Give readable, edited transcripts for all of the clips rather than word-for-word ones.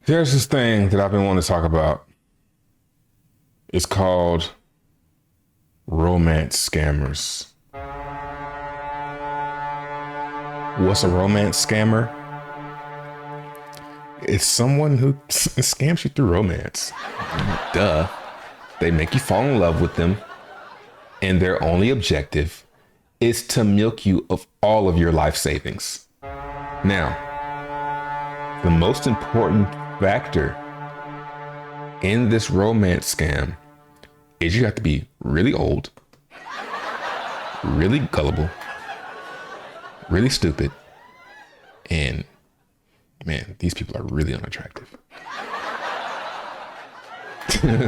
There's this thing that I've been wanting to talk about. It's called romance scammers. What's a romance scammer? It's someone who scams you through romance. Duh. They make you fall in love with them, and their only objective is to milk you of all of your life savings. Now, the most important factor in this romance scam is you have to be really old, really gullible, really stupid, and man, these people are really unattractive.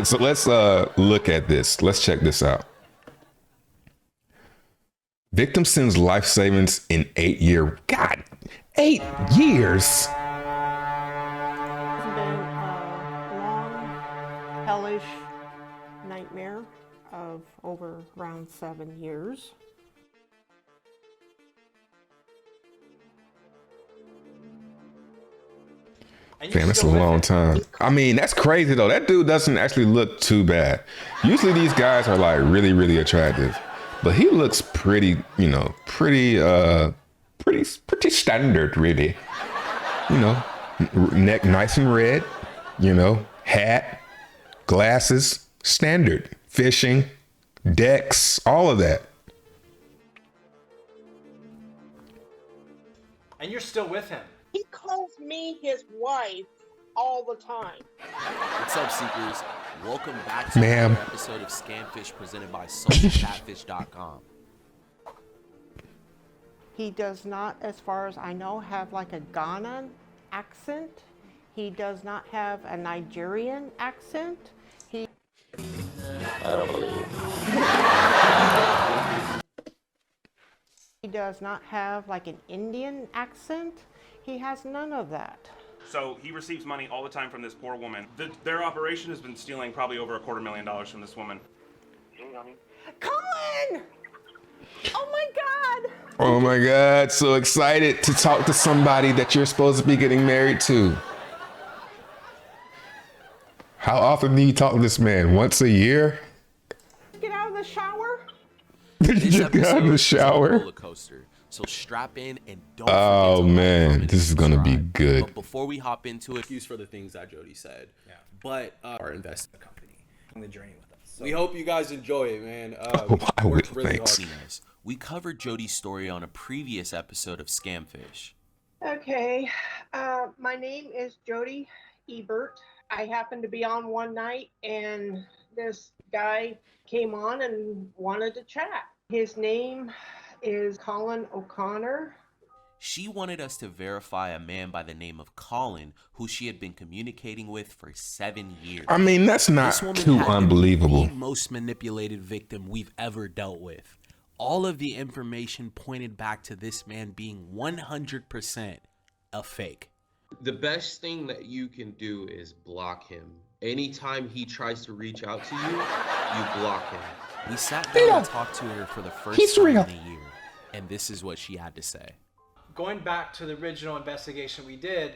So let's look at this. Let's check this out. Victim sends life savings in 8 year. God, 8 years. It's been a long, hellish nightmare of over around 7 years. Damn, that's a long time. I mean, that's crazy though. That dude doesn't actually look too bad. Usually these guys are like really, really attractive, but he looks pretty, pretty standard, really. Neck nice and red, hat, glasses, standard, fishing, decks, all of that. And you're still with him. He calls me his wife all the time. What's up, Seekers? Welcome back to Ma'am. another episode of Scamfish presented by SocialCatfish.com. He does not, as far as I know, have like a Ghanaian accent. He does not have a Nigerian accent. I don't believe. He does not have like an Indian accent. He has none of that. So he receives money all the time from this poor woman. Their operation has been stealing probably over $250,000 from this woman. Colin! Oh my God! Oh my God, so excited to talk to somebody that you're supposed to be getting married to. How often do you talk to this man? Once a year? Get out of the shower. Did you just get out of the shower? Roller coaster. So strap in and don't Oh forget to man, comment this is and gonna be subscribe. good. But before we hop into it, excuse for the things that Jody said. Yeah. But our investment Company on the journey with us. So we hope you guys enjoy it, man. I we will, worked really thanks. hard. We covered Jody's story on a previous episode of Scamfish. Okay, my name is Jody Ebert. I happened to be on one night and this guy came on and wanted to chat. His name is Colin O'Connor. She wanted us to verify a man by the name of Colin, who she had been communicating with for 7 years. I mean, that's not This woman too had been unbelievable. the most manipulated victim we've ever dealt with. All of the information pointed back to this man being 100% a fake. The best thing that you can do is block him. Anytime he tries to reach out to you, you block him. We sat down and talked to her for the first time in a year, and this is what she had to say. going back to the original investigation we did,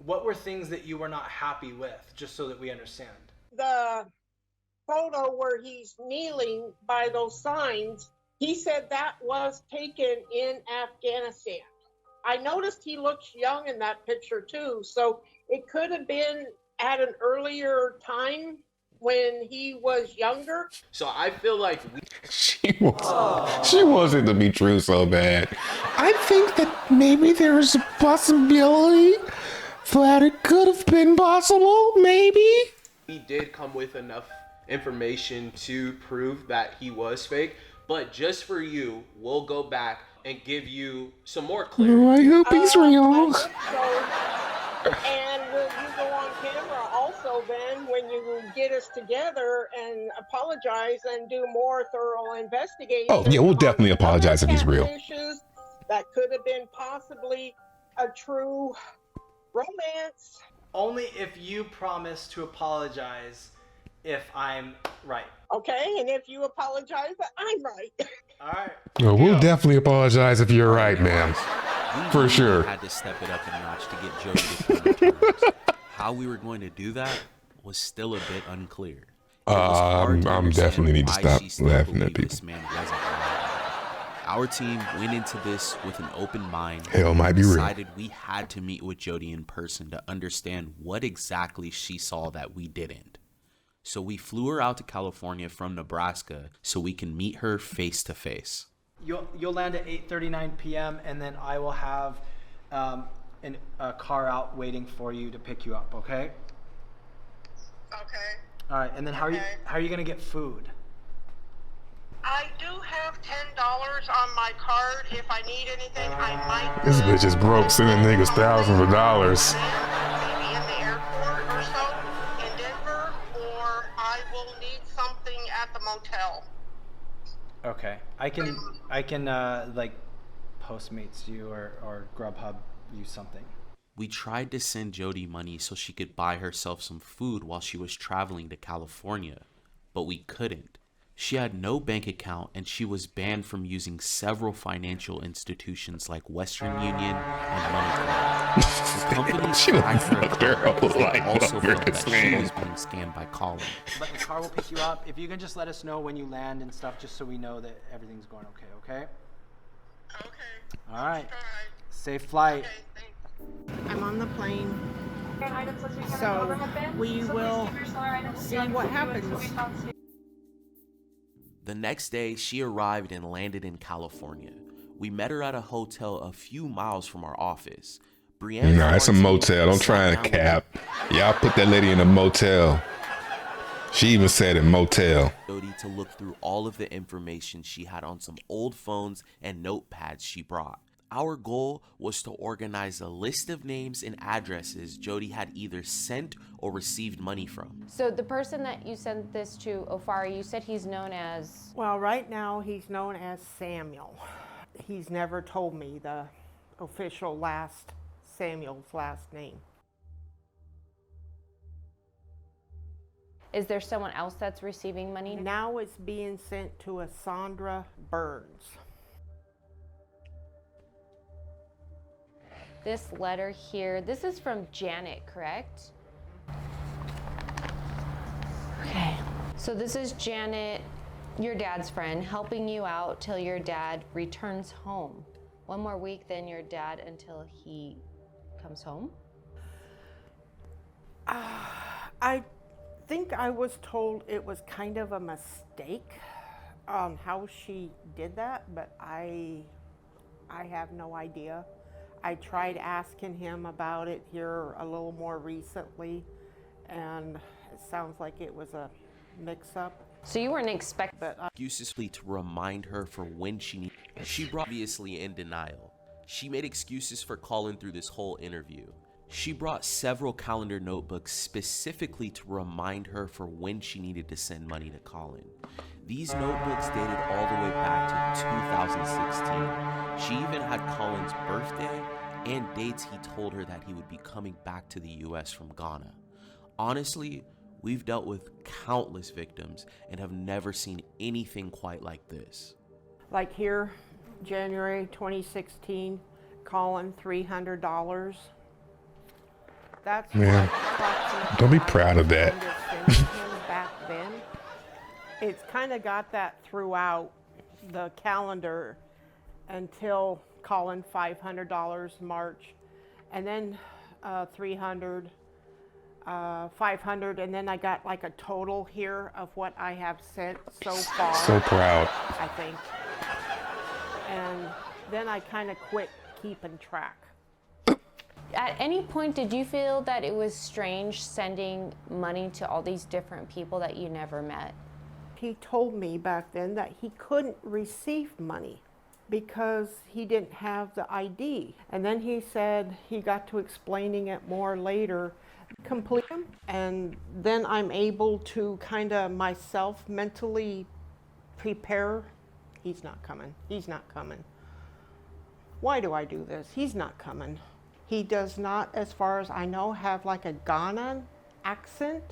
what were things that you were not happy with, just so that we understand? The photo where he's kneeling by those signs, he said that was taken in Afghanistan. I noticed he looks young in that picture too, so it could have been at an earlier time when he was younger. So I feel like She wants it to be true so bad. I think that maybe there's a possibility that it could have been possible, maybe. we did come with enough information to prove that he was fake. But just for you, we'll go back and give you some more clarity. Oh, I hope he's real. I hope so. And will you go on camera also then when you get us together and apologize and do more thorough investigation? Oh, yeah, we'll definitely on apologize if he's real. issues that could have been possibly a true romance. Only if you promise to apologize if I'm right. Okay, and if you apologize, I'm right. All right. Well, we'll definitely apologize if you're right, ma'am. We For really sure. had to step it up a notch to get Jody to come to terms. How we were going to do that was still a bit unclear. It was hard to I'm understand definitely need to why stop she still laughing at believed people. This man wasn't lying. Our team went into this with an open mind. Hell might be real. Decided we had to meet with Jody in person to understand what exactly she saw that we didn't. So we flew her out to California from Nebraska so we can meet her face to face. You'll land at 8:39 p.m. and then I will have a car out waiting for you to pick you up. Okay. Okay. All right. And then how are you gonna get food? I do have $10 on my card. If I need anything, I might. This bitch is broke, sending niggas thousands of dollars. Maybe in the airport or so in Denver, or I will need something at the motel. Okay. I can like Postmates you or Grubhub you something. We tried to send Jody money so she could buy herself some food while she was traveling to California, but we couldn't. She had no bank account and she was banned from using several financial institutions like Western Union and MoneyGram. The company She tracked her fucked her account whole because they life also over felt this that she man. was being scammed by Colin. But the car will pick you up. If you can just let us know when you land and stuff, just so we know that everything's going okay. Okay. Okay. All right. All right. Safe flight. Okay, thanks. I'm on the plane, So so we will see what happens. The next day, she arrived and landed in California. We met her at a hotel a few miles from our office. Brianne Nah, it's a motel. Don't try and cap. Y'all put that lady in a motel. She even said it, motel. Jody to look through all of the information she had on some old phones and notepads she brought. Our goal was to organize a list of names and addresses Jody had either sent or received money from. So the person that you sent this to, Ofari, you said he's known as... Well, right now he's known as Samuel. He's never told me the official Samuel's last name. Is there someone else that's receiving money? Now it's being sent to a Sandra Burns. This letter here, this is from Janet, correct? Okay. So this is Janet, your dad's friend, helping you out till your dad returns home. One more week, then your dad until he comes home? I think I was told it was kind of a mistake on how she did that, but I have no idea. I tried asking him about it here a little more recently, and it sounds like it was a mix-up. So you weren't expecting... But Excuses to remind her for when she needed. She brought obviously in denial. She made excuses for Colin through this whole interview. She brought several calendar notebooks specifically to remind her for when she needed to send money to Colin. These notebooks dated all the way back to 2016. She even had Colin's birthday and dates he told her that he would be coming back to the US from Ghana. Honestly, we've dealt with countless victims and have never seen anything quite like this. like here, January 2016, Colin, $300. That's Man, approximately don't be I proud of was that. sending him back then. It's kind of got that throughout the calendar until Colin $500 March, and then 300, 500, and then I got like a total here of what I have sent so far. So proud. I think. And then I kind of quit keeping track. At any point, did you feel that it was strange sending money to all these different people that you never met? He told me back then that he couldn't receive money because he didn't have the ID. And then he said he got to explaining it more later, complete them, and then I'm able to kind of myself mentally prepare. He's not coming. He's not coming. Why do I do this? He's not coming. He does not, as far as I know, have like a Ghanaian accent.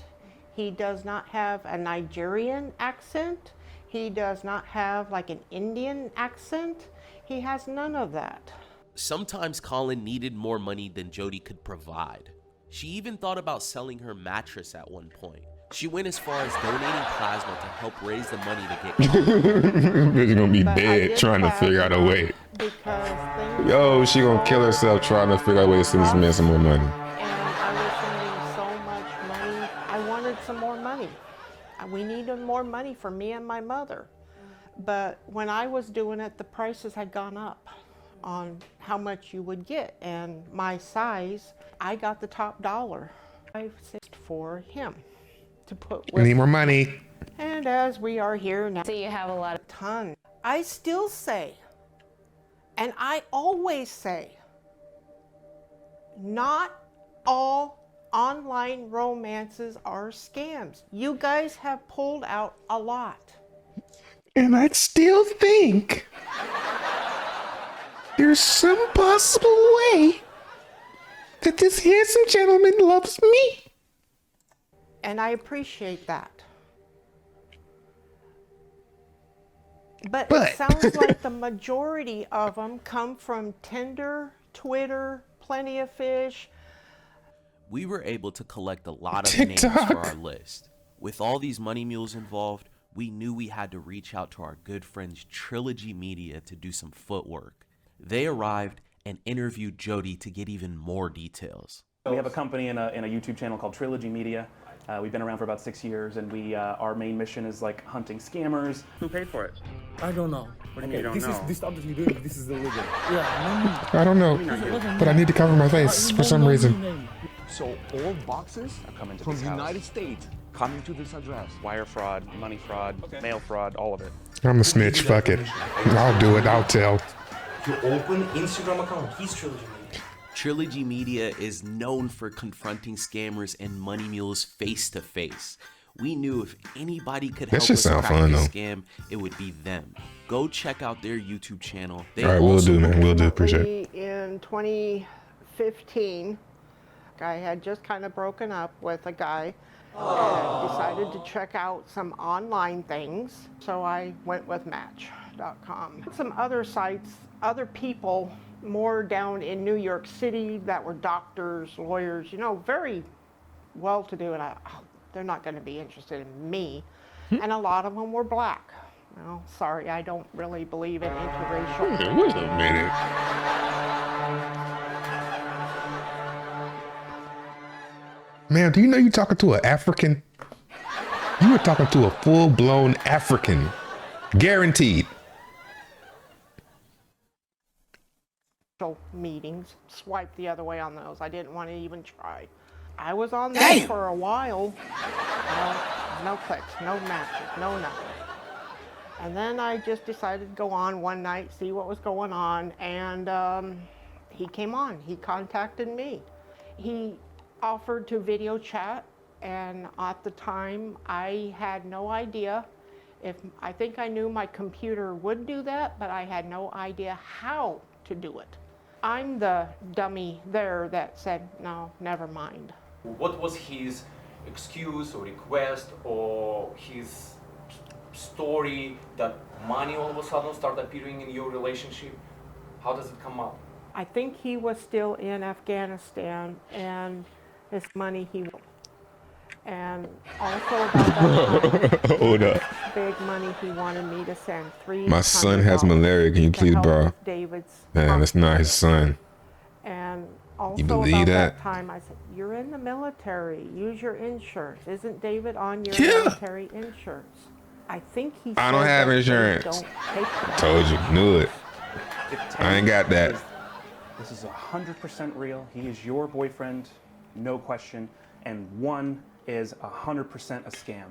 He does not have a Nigerian accent. He does not have like an Indian accent. He has none of that. Sometimes Colin needed more money than Jody could provide. She even thought about selling her mattress at one point. She went as far as donating plasma to help raise the money to get Bitch gonna be But I dead did trying to have figure out a way. because things Yo, were she gonna kill herself trying to figure out a way to send this man some more money. and I was sending so much money. I wanted some more money. We needed more money for me and my mother. But when I was doing it, the prices had gone up on how much you would get. And my size, I got the top dollar. I saved for him to put I need with. more money. And as we are here now, So you have a lot of ton. I still say, and I always say, not all online romances are scams. You guys have pulled out a lot. And I still think there's some possible way that this handsome gentleman loves me. And I appreciate that. But But- it sounds like the majority of them come from Tinder, Twitter, Plenty of Fish. We were able to collect a lot of names for TikTok. our list. With all these money mules involved, we knew we had to reach out to our good friends Trilogy Media to do some footwork. They arrived and interviewed Jody to get even more details. We have a company and a YouTube channel called Trilogy Media. We've been around for about 6 years, and our main mission is like hunting scammers. Who paid for it? I don't know. What do you mean you don't know? This stuff that you're doing, this is illegal. Yeah, I don't know, but I need to cover my face for some reason. So all boxes are coming to from this the house. United States coming to this address. Wire fraud, money fraud, mail fraud, all of it. I'm a snitch. Fuck it. I'll do it. I'll tell. You open Instagram account. He's Trilogy Media. Trilogy Media is known for confronting scammers and money mules face to face. We knew if anybody could help shit us sound crack fun, the though. scam, it would be them. Go check out their YouTube channel. They All right, we'll also do, man. We'll do. Appreciate it. In 2015, I had just kind of broken up with a guy and decided to check out some online things. So I went with Match.com. Some other sites, other people more down in New York City that were doctors, lawyers, you know, very well-to-do, and they're not going to be interested in me. And a lot of them were black. Well, sorry, I don't really believe in interracial. Wait a minute. Man, do you know you're talking to an African? You were talking to a full-blown African. Guaranteed. Meetings, swipe the other way on those. I didn't want to even try. I was on there for a while. No clicks, no matches, no nothing. And then I just decided to go on one night, see what was going on, and he came on. He contacted me. He offered to video chat, and at the time I had no idea if, I think I knew my computer would do that, but I had no idea how to do it. I'm the dummy there that said, no, never mind. What was his excuse or request or his story that money all of a sudden started appearing in your relationship? How does it come up? I think he was still in Afghanistan, and his money and also about that time, Hold up. big money he wanted me to send. My son has $300 malaria. Can you to please help borrow? with David's Man, that's not his son. And also You believe about that? time, I said, you're in the military. Use your insurance. Isn't David on your Yeah. military insurance? I think he I don't said have that they insurance. Don't take that. Told you. Knew it. I ain't got that. This is 100% real. He is your boyfriend, no question. And one is 100% a scam.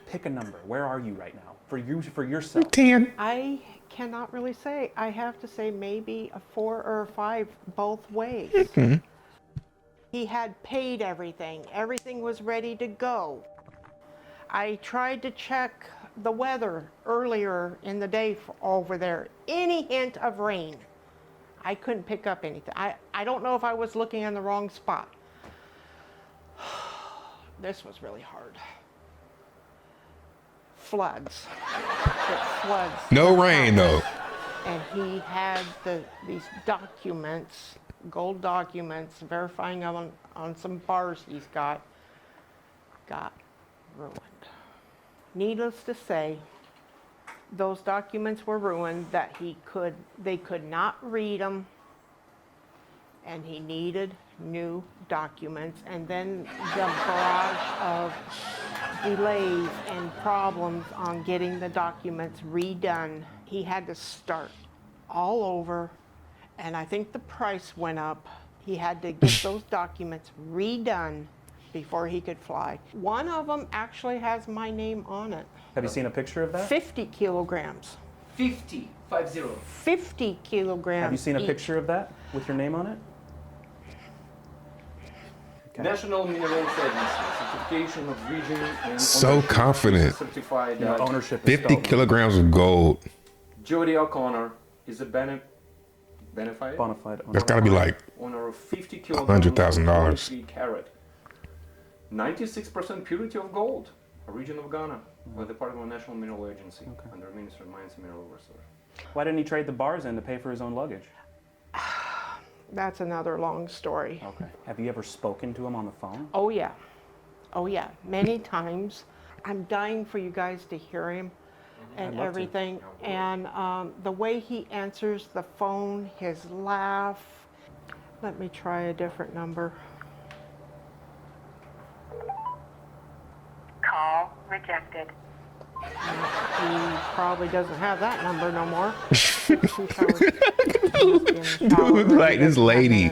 Pick a number. Where are you right now? For yourself. 10. I cannot really say. I have to say maybe a 4 or a 5 both ways. He had paid everything. Everything was ready to go. I tried to check the weather earlier in the day over there. Any hint of rain. I couldn't pick up anything. I don't know if I was looking in the wrong spot. This was really hard. Floods. It floods. No rain, though. And he had these documents gold documents verifying on some bars he's got ruined. Needless to say, those documents were ruined, that they could not read them, and he needed new documents. And then the barrage of delays and problems on getting the documents redone. He had to start all over, and I think the price went up. He had to get those documents redone before he could fly. One of them actually has my name on it. Have you seen a picture of that? 50 kilograms. 50 50 kilograms. Have you seen a each. picture of that with your name on it? National Minerals Agency, certification of region and So ownership confident. certified No, that ownership is 50 stolen. kilograms of gold. Jody O'Connor is a benefied Bonafide owner. That's gotta be like owner of 50 kilograms $100,000. 23 carat, 96% purity of gold, a region of Ghana, with the part of the National Mineral Agency under Minister of Mines and Mineral Resources. Why didn't he trade the bars in to pay for his own luggage? That's another long story. Okay. Have you ever spoken to him on the phone? Oh yeah, many times. I'm dying for you guys to hear him and I'd love to. everything. And the way he answers the phone, his laugh. Let me try a different number. Call rejected. He probably doesn't have that number no more. Dude, like this lady.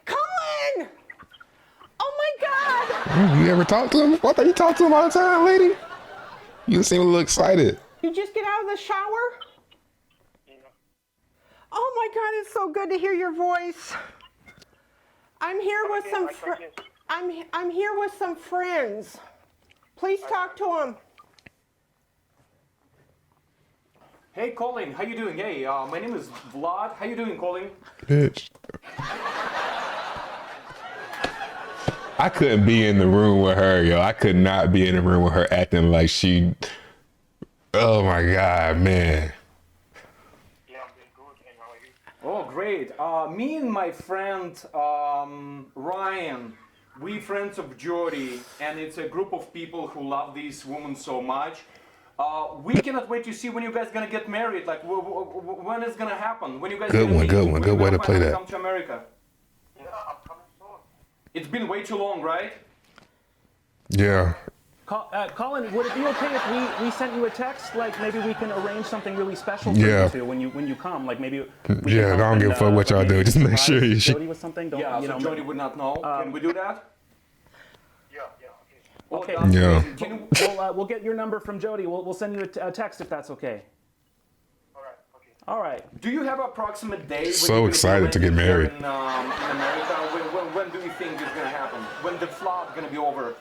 Colin! Oh my God! You ever talk to him? I thought you talk to him all the time, lady. You seem a little excited. You just get out of the shower? Oh my God, it's so good to hear your voice. I'm here with some I'm here with some friends. Please talk to them. Hey Colin, how you doing? Hey, my name is Vlad. How you doing, Colin? Bitch. I couldn't be in the room with her, yo. I could not be in the room with her acting like she. Oh my God, man. Oh, great. Me and my friend Ryan, we friends of Jody, and it's a group of people who love this woman so much. We cannot wait to see when you guys gonna get married. Like, when it's gonna happen? When you guys? Good one, good one. Good way to play that. Come to America. Yeah, I'm coming soon. It's been way too long, right? Yeah. Colin, would it be okay if we sent you a text? Like maybe we can arrange something really special for Yeah. you two when you come. Like maybe. Yeah, I don't give a fuck what y'all do. Just make sure you. Jody with something. Don't, Yeah, you so know, Jody would not know. Can we do that? Okay. Yeah. We'll get your number from Jody. We'll send you a text if that's okay. All right. Do you have an approximate day? when So you're gonna excited to be get married. In America, when do you think it's gonna happen? When the flood gonna be over?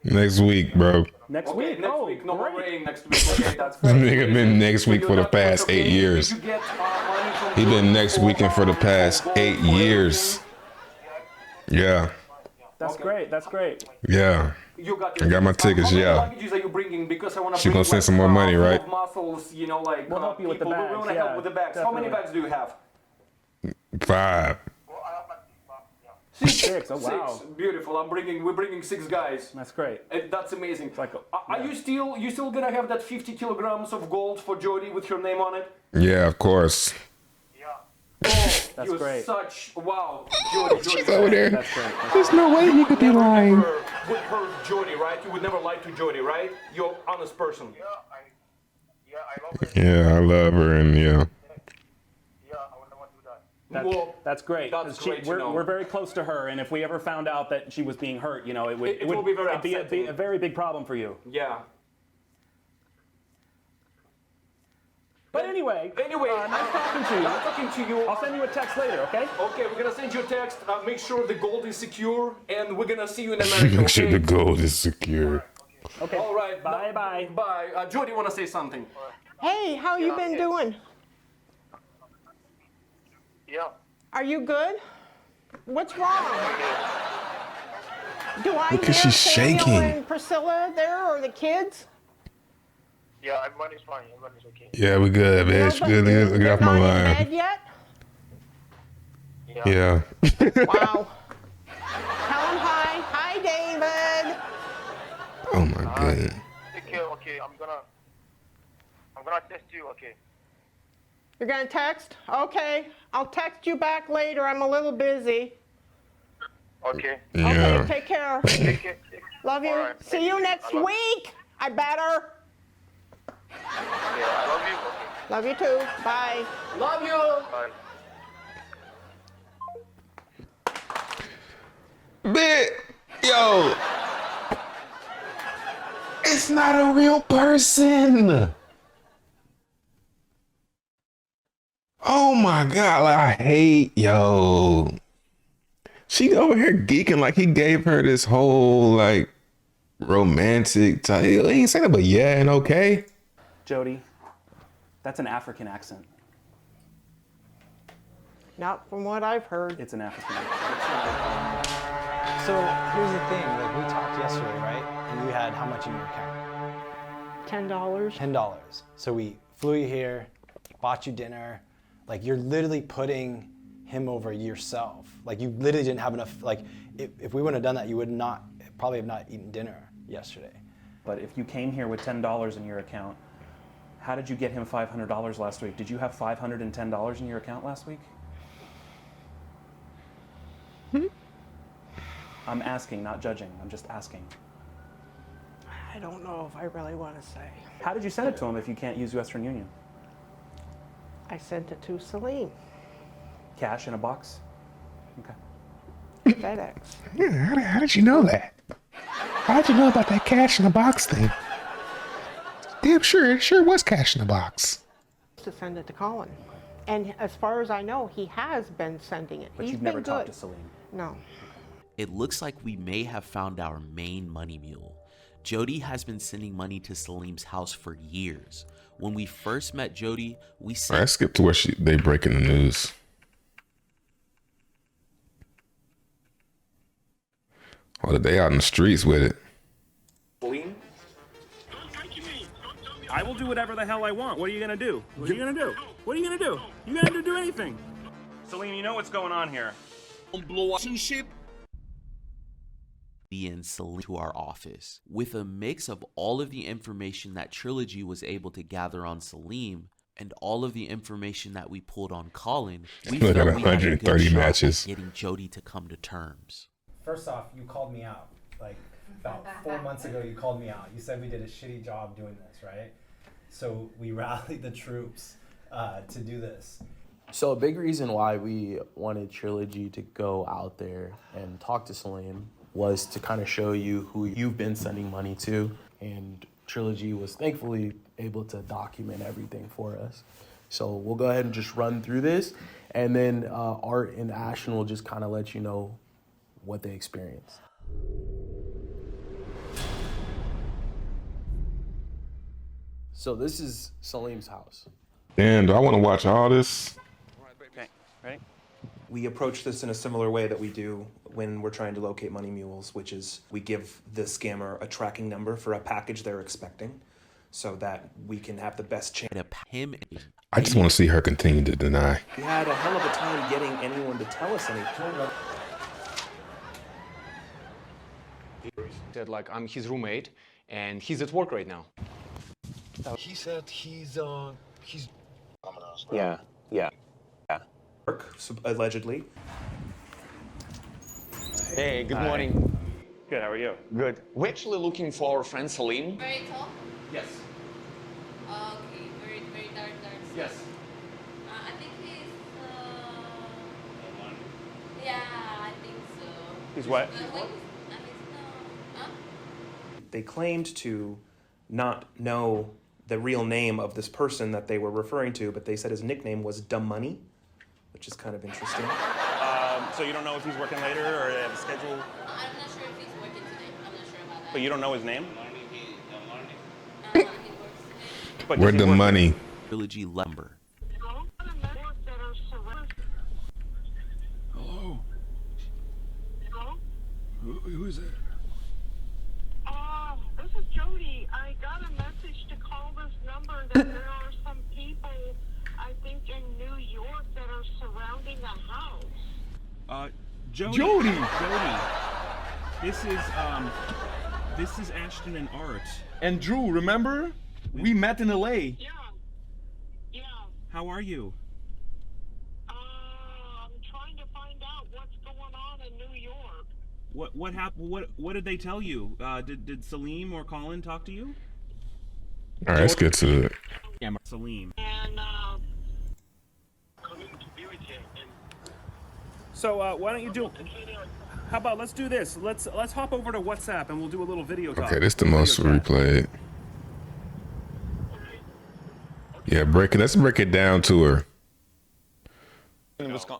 Next week, bro. Next Okay, week. next week. No more rain next week. Okay, that's This great. nigga been next week for the past 8 years. Did you get money from He been Jody next weekend for the past 8 years. Yeah. That's great. That's great. Yeah. You got I got my tickets, How many yeah. luggages are you bringing? Because I want to She bring gonna send like, some more money, full right? of muscles, you know, like We'll help you with the people. We bags, want to yeah, help with the bags. How many definitely. bags do you have? 5. Six. Oh wow. 6. Beautiful. We're bringing 6 guys. That's great. That's amazing. Like, Are you still gonna have that 50 kilograms of gold for Jody with her name on it? Yeah, of course. Oh, That's you're great. such wow, Jody. She's over there. That's great. There's no way he could be lying. Would hurt Jody, right? You would never lie to Jody, right? You're an honest person. Yeah, I love her, and yeah. That's great. That's 'Cause great to know. we're very close to her, and if we ever found out that she was being hurt, you know, it would It will be very it'd be upsetting. a very big problem for you. Yeah. But anyway, nice talking to you. Nice talking to you. I'll send you a text later, okay? Okay, we're gonna send you a text. Make sure the gold is secure, and we're gonna see you in America. Make sure okay? the gold is secure. Okay. All right. Bye, bye. Bye. Jody, wanna say something? Hey, how you been doing? Yeah. Are you good? What's wrong? Do I Look at hear she's Samuel shaking. and Priscilla there, or the kids? Yeah, everybody's fine. Everybody's okay. Yeah, we good, bitch. Good. Get off my Not in line. bed yet? Yeah. Wow. Tell him hi. Hi, David. Oh my god. Take care. Okay, I'm gonna test you. Okay. You're gonna text? Okay. I'll text you back later. I'm a little busy. Okay. Yeah. Okay, take care. Take care. Love you. All right. See you next week. I better. Yeah, I love you. Okay. Love you too. Bye. Love you. Bye. Bit, yo, it's not a real person. Oh my god, like, I hate, yo. She over here geeking like he gave her this whole like romantic type. He ain't saying it, but yeah and okay. Jody, that's an African accent. Not from what I've heard. It's an African accent. So here's the thing, like we talked yesterday, right? And you had how much in your account? $10. $10. So we flew you here, bought you dinner. Like you're literally putting him over yourself. Like you literally didn't have enough, like if we wouldn't have done that, you would not, probably have not eaten dinner yesterday. But if you came here with $10 in your account, how did you get him $500 last week? Did you have $510 in your account last week? I'm asking, not judging. I'm just asking. I don't know if I really want to say. How did you send it to him if you can't use Western Union? I sent it to Celine. Cash in a box? Okay. FedEx. Yeah, how did you know that? How did you know about that cash in the box thing? Damn sure, it sure was cash in the box. To send it to Colin. And as far as I know, he has been sending it. But He's you've been never good. talked to Celine. No. It looks like we may have found our main money mule. Jody has been sending money to Salim's house for years. When we first met Jody, we All right, skip to where they breaking the news. Oh, they out in the streets with it. Celine? I will do whatever the hell I want. What are you gonna do? What are you gonna do? What are you gonna do? You gonna have to do anything? Celine, you know what's going on here. and Celine to our office. With a mix of all of the information that Trilogy was able to gather on Salim and all of the information that we pulled on Colin, we Look felt at we had a good 130 shot matches. at getting Jody to come to terms. First off, you called me out. Like about 4 months ago, you called me out. You said we did a shitty job doing this, right? So we rallied the troops to do this. So a big reason why we wanted Trilogy to go out there and talk to Salim was to kind of show you who you've been sending money to. And Trilogy was thankfully able to document everything for us. So we'll go ahead and just run through this. And then Art and Ashton will just kind of let you know what they experienced. So this is Salim's house. Damn, do I want to watch all this? Okay, ready? We approach this in a similar way that we do when we're trying to locate money mules, which is we give the scammer a tracking number for a package they're expecting so that we can have the best chance. I just want to see her continue to deny. We had a hell of a time getting anyone to tell us anything. Said like I'm his roommate and he's at work right now. He said he's Yeah. Work, allegedly. Hey, good morning. Good, how are you? Good. We're actually looking for our friend Salim. Very tall? Yes. Okay, very dark. Yes. I think he's, yeah, I think so. He's what? They claimed to not know the real name of this person that they were referring to, but they said his nickname was Dumb Money, which is kind of interesting. So you don't know if he's working later or they have a schedule? I'm not sure if he's working today. I'm not sure about that. But you don't know his name? But where'd the money? Trilogy Lumber. Hello? Who is it? Jody, I got a message to call this number that there are some people, I think in New York, that are surrounding the house. Jody. This is Ashton and Art. And Drew, remember? We met in LA. Yeah. How are you? I'm trying to find out what's going on in New York. What happened? What did they tell you? Did Salim or Colin talk to you? All right, let's get to it. Yeah, Salim. And, So why don't you do? How about let's do this? Let's hop over to WhatsApp and we'll do a little video talk. Okay, this is the most replayed. Yeah, let's break it down to her. Nebraska.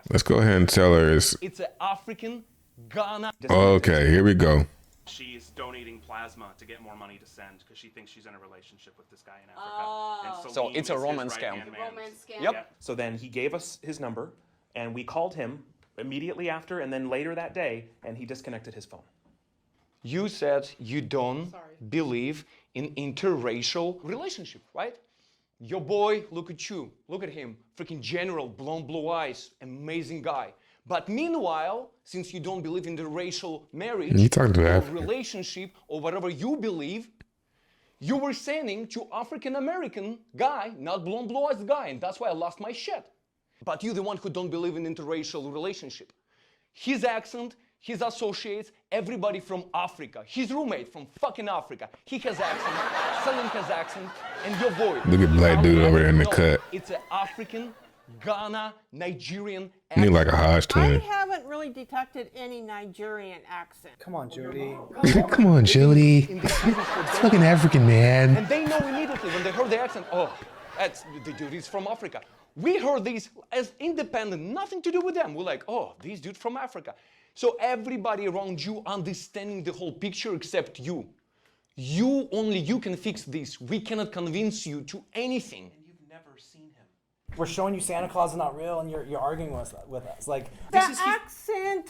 Let's go ahead and tell her It's an African Ghana. Okay, here we go. She's donating plasma to get more money to send because she thinks she's in a relationship with this guy in Africa. And So it's a is his romance right-hand scam. man. Romance scam. Yep. So then he gave us his number, and we called him immediately after, and then later that day, and he disconnected his phone. You said you don't believe in interracial relationship, right? Your boy, look at you. Look at him. Freaking general, blue eyes, amazing guy. But meanwhile, since you don't believe in the racial marriage You talking to or African. relationship or whatever you believe, you were sending to African American guy, not blue eyes guy, and that's why I lost my shit. But you the one who don't believe in interracial relationship. His accent, his associates, everybody from Africa. His roommate from fucking Africa. He has accent, Salim has accent, and your boy. Look at black dude over there in the cut. It's an African, Ghana, Nigerian You need like a Hodge I twin. haven't really detected any Nigerian accent. Come on, Jody. Come on, Jody. It's fucking African, man. And they know immediately when they heard the accent, oh, that's the dude is from Africa. We heard these as independent, nothing to do with them. We're like, oh, these dudes from Africa. So everybody around you understanding the whole picture except you. Only you can fix this. We cannot convince you to anything. And you've never seen him. We're showing you Santa Claus is not real, and you're arguing with us. Like, The accent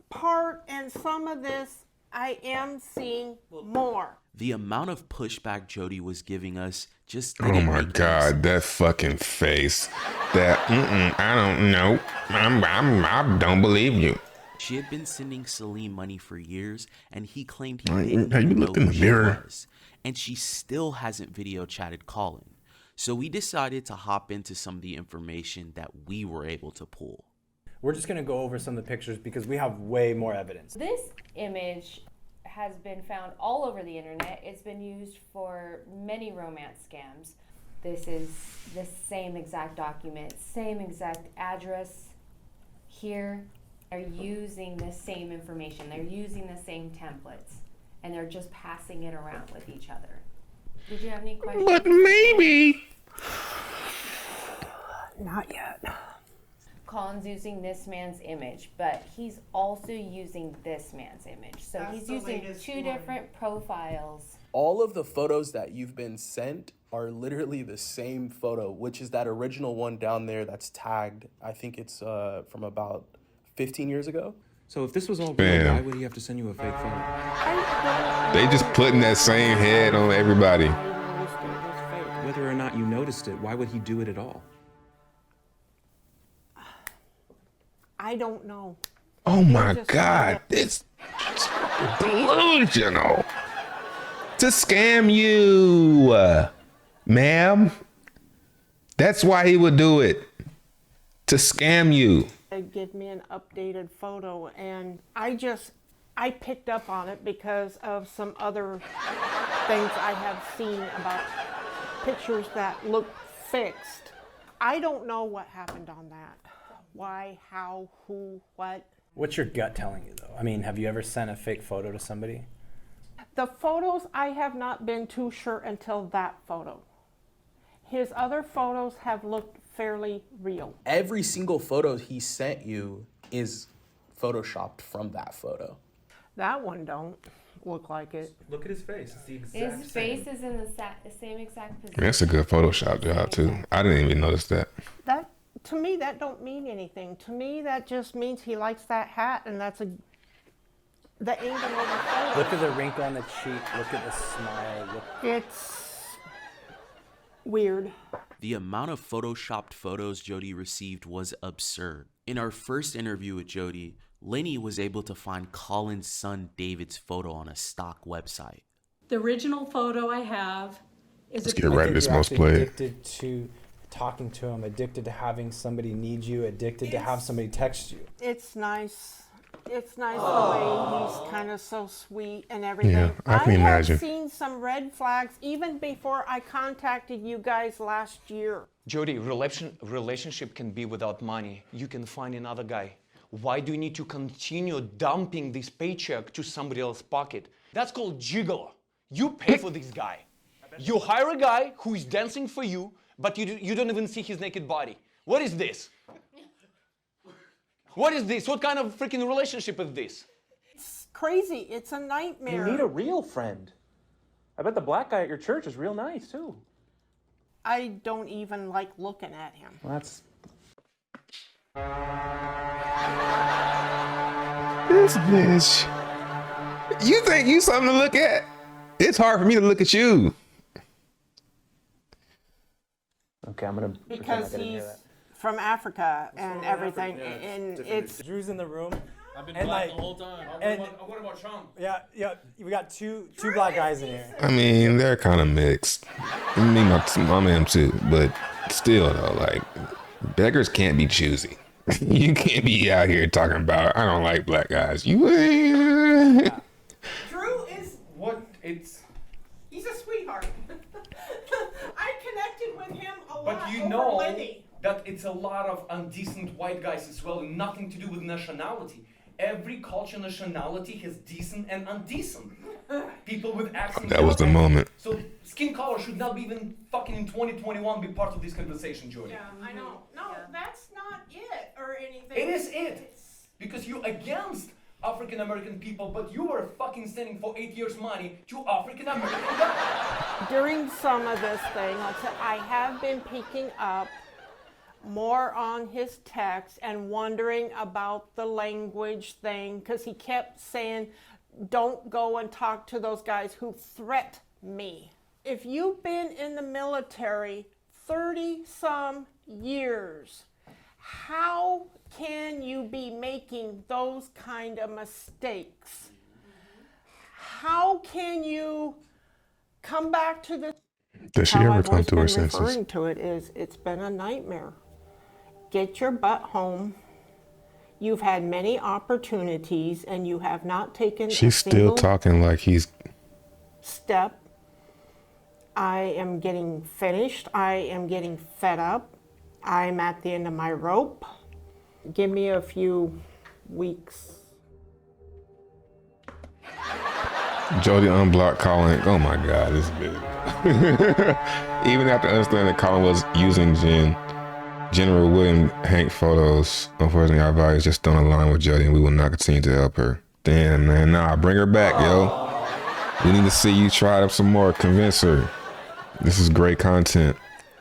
part and some of this, I am seeing more. The amount of pushback Jody was giving us just Oh didn't my make God, that fucking face. That, I don't know. I don't believe you. She had been sending Salim money for years, and he claimed he Right, didn't have you even looked know in who the she mirror? was. And she still hasn't video chatted Colin. So we decided to hop into some of the information that we were able to pull. we're just gonna go over some of the pictures because we have way more evidence. This image has been found all over the internet. It's been used for many romance scams. This is the same exact document, same exact address. Here, they're using the same information. They're using the same templates, and they're just passing it around with each other. Did you have any questions? But maybe. Not yet. Colin's using this man's image, but he's also using this man's image. So That's he's the using latest two one. different profiles. All of the photos that you've been sent are literally the same photo, which is that original one down there that's tagged. I think it's from about 15 years ago. So if this was all Bam. real, why would he have to send you a fake phone? They just putting that same head on everybody. Whether or not you noticed it, why would he do it at all? I don't know. Oh my just- God, this is delusional. To scam you, ma'am. That's why he would do it. To scam you. They give me an updated photo, and I picked up on it because of some other things I have seen about pictures that look fixed. I don't know what happened on that. Why, how, who, what. What's your gut telling you though? I mean, have you ever sent a fake photo to somebody? The photos, I have not been too sure until that photo. His other photos have looked fairly real. Every single photo he sent you is photoshopped from that photo. That one don't look like it. Look at his face. It's the exact His face is in the same exact position. That's a good Photoshop job too. I didn't even notice that. That, to me, that don't mean anything. To me, that just means he likes that hat, and that's the angle of the photo. Look at the wrinkle on the cheek. Look at the smile. It's weird. The amount of photoshopped photos Jodi received was absurd. In our first interview with Jodi, Lenny was able to find Colin's son David's photo on a stock website. The original photo I have is Let's get right into this most played. Addicted to talking to him, addicted to having somebody need you, addicted to have somebody text you. It's nice. It's nice the way he's kind of so sweet and everything. Yeah, I can imagine. have seen some red flags even before I contacted you guys last year. Jodi, relationship can be without money. You can find another guy. Why do you need to continue dumping this paycheck to somebody else's pocket? That's called gigolo. You pay for this guy. You hire a guy who is dancing for you, but you don't even see his naked body. What is this? What is this? What kind of freaking relationship is this? It's crazy. It's a nightmare. You need a real friend. I bet the black guy at your church is real nice too. I don't even like looking at him. Well, that's... This bitch. You think you something to look at? It's hard for me to look at you. Okay, I'm gonna because he's from Africa and everything, and it's Drew's in the room. I've been and black like, the whole time. and What about Sean? yeah, we got two black guys in here. I mean, they're kind of mixed. Me, my man too, but still though, like beggars can't be choosy. You can't be out here talking about I don't like black guys. You ain't. Drew is What? It's... he's a sweetheart. I connected with him a lot. But you over know Lenny. that it's a lot of undecent white guys as well, and nothing to do with nationality. Every culture nationality has decent and undecent. People with accents. That was the moment. So skin color should not be even fucking in 2021 be part of this conversation, Jodi. Yeah, I know. No, that's not it or anything. It is it. Because you against African American people, but you were fucking sending for 8 years money to African American guys. During some of this thing, like I said, I have been picking up more on his text and wondering about the language thing because he kept saying, don't go and talk to those guys who threat me. If you've been in the military 30 some years, how can you be making those kind of mistakes? How can you come back to this? Does she How ever I've come always to her been senses? referring to it is it's been a nightmare. Get your butt home. You've had many opportunities and you have not taken She's a still single talking like he's. step. I am getting finished. I am getting fed up. I'm at the end of my rope. Give me a few weeks. Jodi unblocked Colin. Oh my God, this bitch. Even after understanding that Colin was using General William Hank photos, unfortunately our values just don't align with Jodi and we will not continue to help her. Damn, man. Nah, bring her back, yo. We need to see you try it up some more. Convince her. This is great content.